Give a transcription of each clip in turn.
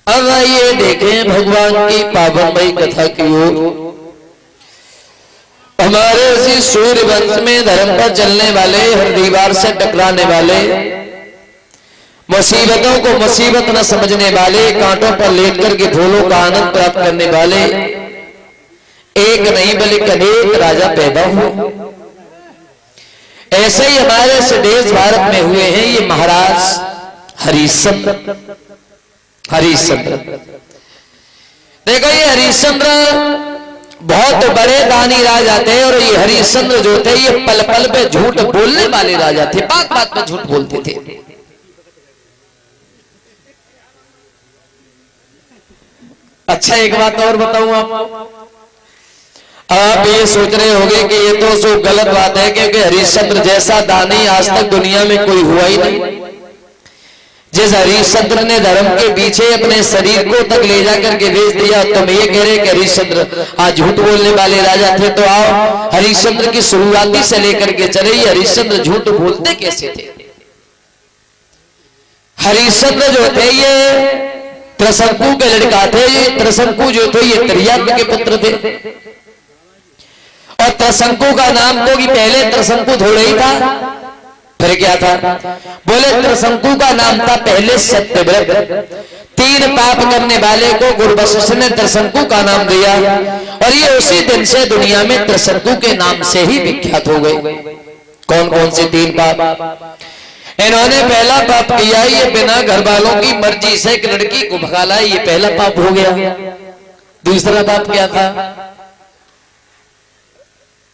अब आइए देखें भगवान की पावनमयी कथा की ओर। हमारे इसी सूर्य वंश में धर्म पर चलने वाले, हर दीवार से टकराने वाले, मुसीबतों को मुसीबत न समझने वाले, कांटों पर लेट करके फूलों का आनंद प्राप्त करने वाले एक नहीं बल्कि अनेक राजा पैदा हुए। ऐसे ही हमारे इस देश भारत में हुए हैं ये महाराज हरिश्चंद्र। हरिश्चंद्र देखो, ये हरिश्चंद्र बहुत बड़े दानी राजा थे। और ये हरिश्चंद्र जो थे ये पल पल पे झूठ बोलने वाले राजा थे, बात बात पे झूठ बोलते थे। अच्छा, एक बात और बताऊं आप ये सोच रहे होंगे कि ये तो सो गलत बात है, क्योंकि हरिश्चंद्र जैसा दानी आज तक दुनिया में कोई हुआ ही नहीं। जिस हरिश्चंद्र ने धर्म के पीछे अपने शरीर को तक ले जाकर के बेच दिया, तुम ये कह रहे कि हरिश्चंद्र आज झूठ बोलने वाले राजा थे। तो आओ हरिश्चंद्र की शुरुआती से लेकर के चले, ये हरिश्चंद्र झूठ बोलते कैसे थे। हरिश्चंद्र जो थे ये त्रिशंकु के लड़का थे। ये त्रिशंकु जो थे ये त्रियाग्नि के पुत्र थे। और त्रिशंकु का नाम तो कि पहले त्रिशंकु थोड़ा ही था, फिर क्या था? बोले त्रिशंकु का नाम था पहले सत्यव्रत। 3 पाप करने वाले को गुरु वशिष्ठ ने त्रिशंकु का नाम दिया। और ये उसी दिन से दुनिया में त्रिशंकु के नाम से ही विख्यात हो गए। कौन कौन से 3 पाप? इन्होंने पहला पाप किया, ये बिना घर वालों की मर्जी से एक लड़की को भगा ला, ये पहला पाप हो गया। दूसरा पाप क्या था?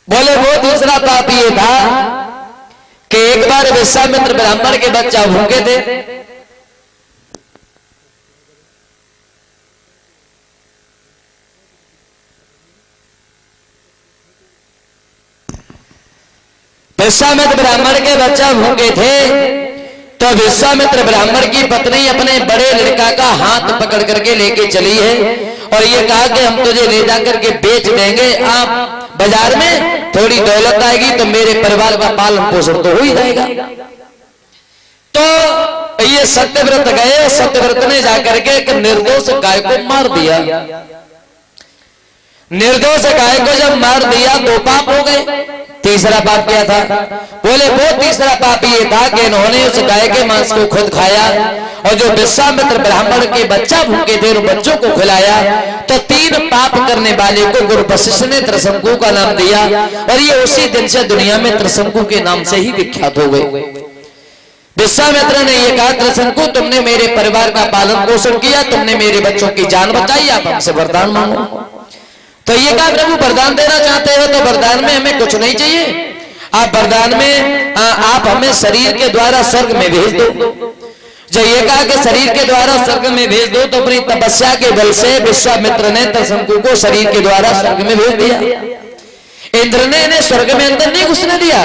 बोले वो दूसरा पाप ये था कि एक बार विश्वामित्र ब्राह्मण के बच्चा भूखे थे। विश्वामित्र ब्राह्मण के बच्चा भूखे थे, तो विश्वामित्र ब्राह्मण की पत्नी अपने बड़े लड़का का हाथ पकड़ करके लेके चली है। और ये कहा कि हम तुझे ले जाकर के बेच देंगे, आप बाजार में थोड़ी दौलत आएगी तो मेरे परिवार का पालन पोषण तो हो ही जाएगा। तो ये सत्यव्रत गए। सत्यव्रत ने जाकर के एक निर्दोष गाय को मार दिया। निर्दोष गाय को जब मार दिया 2 पाप हो गए। तीसरा पाप क्या था? बोले वो तीसरा पाप ये था कि इन्होंने उस गाय के मांस को खुद खाया। और जो विश्वामित्र ब्राह्मण के बच्चा भूखे थे उन बच्चों को खिलाया। तो 3 पाप करने वाले को गुरु वशिष्ठ ने त्रिशंकु का नाम दिया। और ये उसी दिन से दुनिया में त्रिशंकु के नाम से ही विख्यात हो गए। विश्वामित्र ने ये कहा, त्रिशंकु तुमने मेरे परिवार का पालन पोषण किया, तुमने मेरे बच्चों की जान बचाई, आप हमसे वरदान मांगो। तो ये कहा, प्रभु वरदान देना चाहते हो तो वरदान में हमें कुछ नहीं चाहिए, आप वरदान में आप हमें शरीर के द्वारा स्वर्ग में भेज दो। जो ये कहा कि शरीर के द्वारा स्वर्ग में भेज दो, तो अपनी तपस्या के बल से विश्वामित्र ने त्रिशंकु को शरीर के द्वारा स्वर्ग में भेज दिया। इंद्र ने इन्हें स्वर्ग में अंदर नहीं घुसने दिया,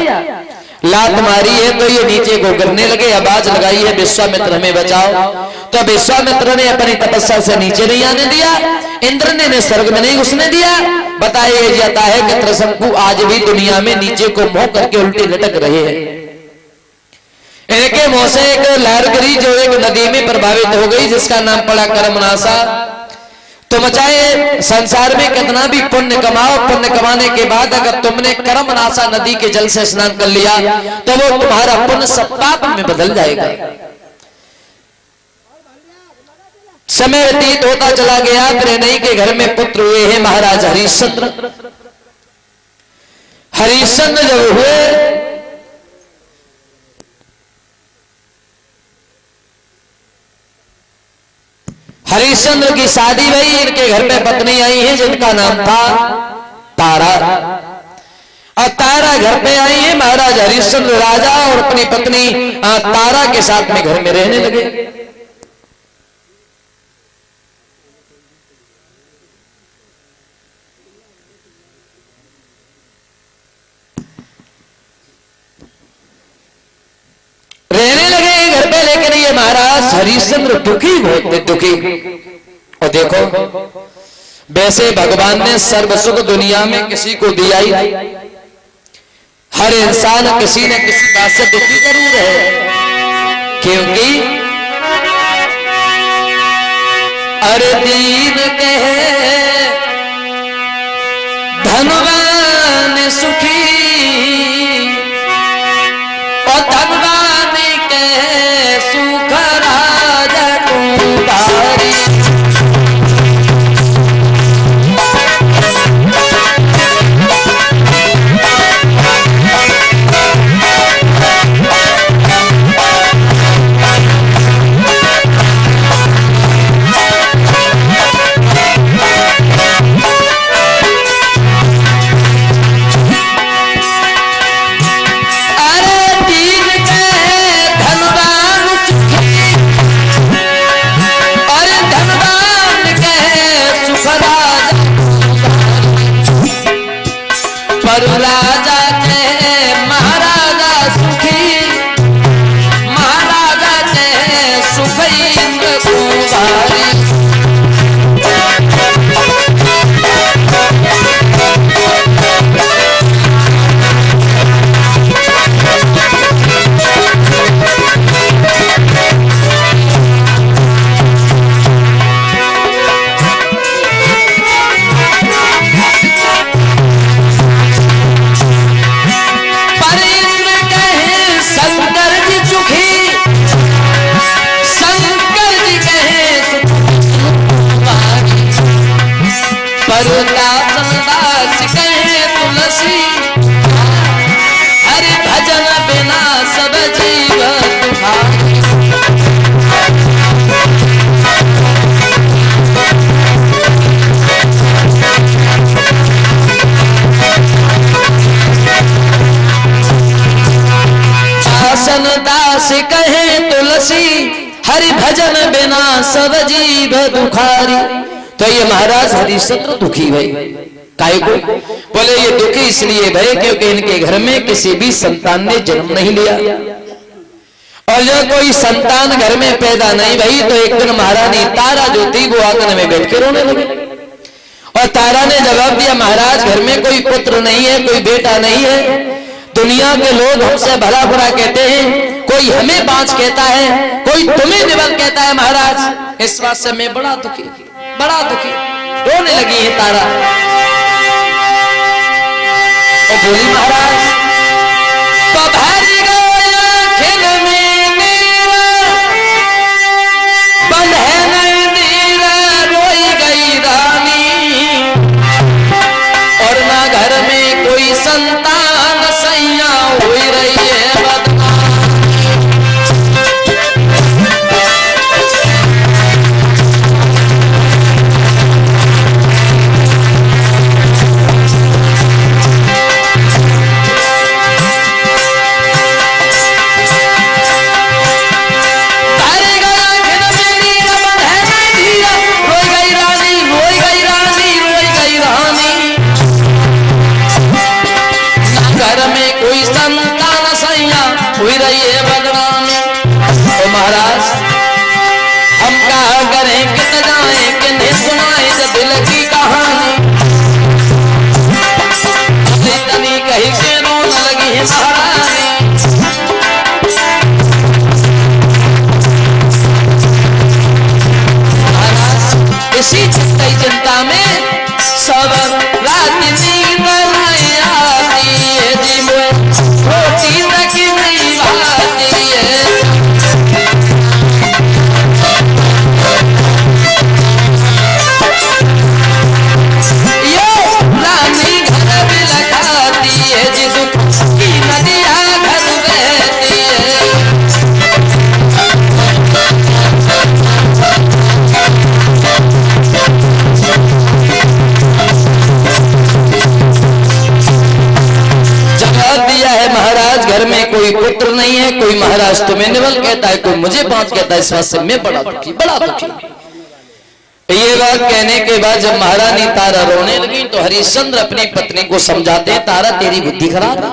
लात मारी है तो ये नीचे को गिरने लगे, आवाज लगाई है विश्वामित्र हमें बचाओ। तो विश्वामित्र ने अपनी तपस्या से नीचे नहीं आने दिया, इंद्र ने इन्हें स्वर्ग में नहीं घुसने दिया। बताया जाता है कि त्रिशंकु आज भी दुनिया में नीचे को मुंह करके उल्टे लटक रहे हैं। इनके मुंह से एक लहर गिरी जो एक नदी में प्रभावित हो गई, जिसका नाम पड़ा कर्मनाशा। तुम चाहे संसार में कितना भी पुण्य कमाओ, पुण्य कमाने के बाद अगर तुमने कर्मनाशा नदी के जल से स्नान कर लिया तो वो तुम्हारा पुण्य सब पाप में बदल जाएगा। समय व्यतीत होता चला गया। त्रिनयी के घर में पुत्र हुए हैं महाराज हरिश्चंद्र। हरिश्चंद्र जब हुए हरिश्चंद्र की शादी भई। इनके घर में पत्नी आई है जिनका नाम था तारा। और तारा घर पे आई है। महाराज हरिश्चंद्र राजा और अपनी पत्नी तारा के साथ में घर में रहने लगे। रहने लगे घर पे, लेकिन ये महाराज हरिश्चंद्र दुखी बहुत थे, दुखी। और देखो वैसे भगवान ने सर्व सुख दुनिया में किसी को दिया ही, हर इंसान किसी न किसी बात से दुखी जरूर है, क्योंकि अरे दीन कहे धनवान सुखी और धनवान कहे सुख राजा कुंवारी। राजा के महाराजा सुखी, महाराजा के सुख इंद्र कुंवारी। दास कहे तुलसी हरि भजन बिना सब जीव दुखारी। शासन दास कहे तुलसी हरि भजन बिना सब जीव दुखारी। तो ये महाराज हरिश्चंद्र दुखी भाई काहे को? बोले ये दुखी इसलिए भय क्योंकि इनके घर में किसी भी संतान ने जन्म नहीं लिया, और जब कोई संतान घर में पैदा नहीं भई तो एक दिन महारानी तारा जो थी वो आंगन में बैठ के रोने लगी। और तारा ने जवाब दिया, महाराज घर में कोई पुत्र नहीं है, कोई बेटा नहीं है। दुनिया के लोग हमसे भला बुरा कहते हैं, कोई हमें बांझ कहता है, कोई तुम्हें निबल कहता है महाराज। इस बात से मैं बड़ा दुखी, बड़ा दुखी। रोने लगी है तारा और बोली, महाराज तो भरी गया खिल में नीरा, बंद है नहीं नीरा, रोई गई रानी। और ना घर में कोई संतान, सैया हुई रही है महाराज। हम कहा करें कित जाए कि नहीं सुनाए दिल की कहानी। तनी कही के रोने लगी है महारानी। महाराज इसी चिंता में सब रात नींद नहीं आती है जी, रोटी तक नहीं आती है। घर में कोई पुत्र नहीं है, कोई महाराज तुम्हें निबल कहता है, कोई मुझे बांझ कहता है। इस बात से मैं बड़ा दुखी, बड़ा दुखी। ये बात कहने के बाद जब महारानी तारा रोने लगी तो हरिश्चंद्र अपनी पत्नी को समझाते, तारा तेरी बुद्धि खराब है,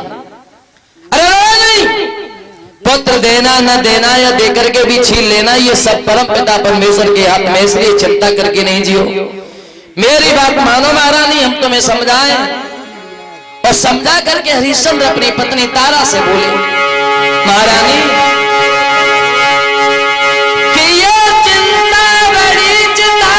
अरे नहीं, पुत्र देना न देना या देकर के भी छीन लेना ये सब परम पिता परमेश्वर के हाथ में, इसलिए चिंता करके नहीं जियो। मेरी बात मानो महारानी, हम तुम्हें समझाएं। और समझा करके हरिश्चंद्र अपनी पत्नी तारा से बोले, महारानी कि ये चिंता बड़ी चिंता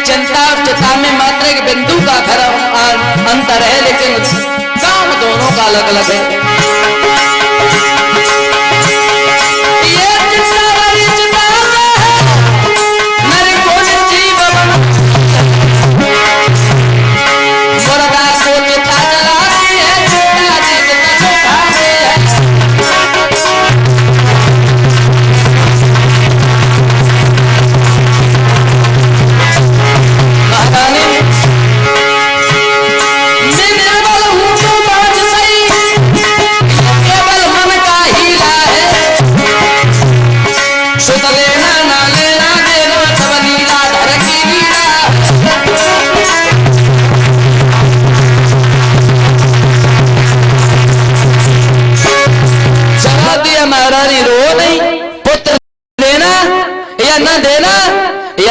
में चिंता और चिता में मात्र एक बिंदु का अंतर है, लेकिन काम दोनों का अलग अलग है।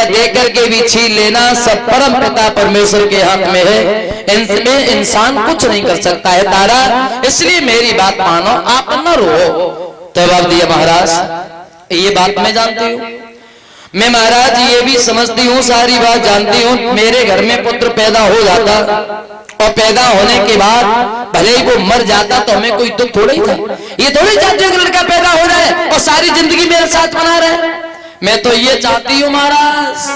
देकर के भी छीन लेना सब परम पिता परमेश्वर के हाथ में है, इनमें इंसान कुछ नहीं कर सकता है तारा। इसलिए मेरी बात मानो, आप न रो। जवाब दिया महाराज, ये बात मैं जानती हूँ, मैं महाराज ये भी समझती हूँ, सारी बात जानती हूँ। मेरे घर में पुत्र पैदा हो जाता और पैदा होने के बाद भले ही वो मर जाता तो हमें कोई दुख थोड़ा ही था। ये थोड़ी चाहती हूँ कि लड़का पैदा हो रहा है और सारी जिंदगी मेरे साथ बना रहे। मैं तो ये चाहती हूँ महाराज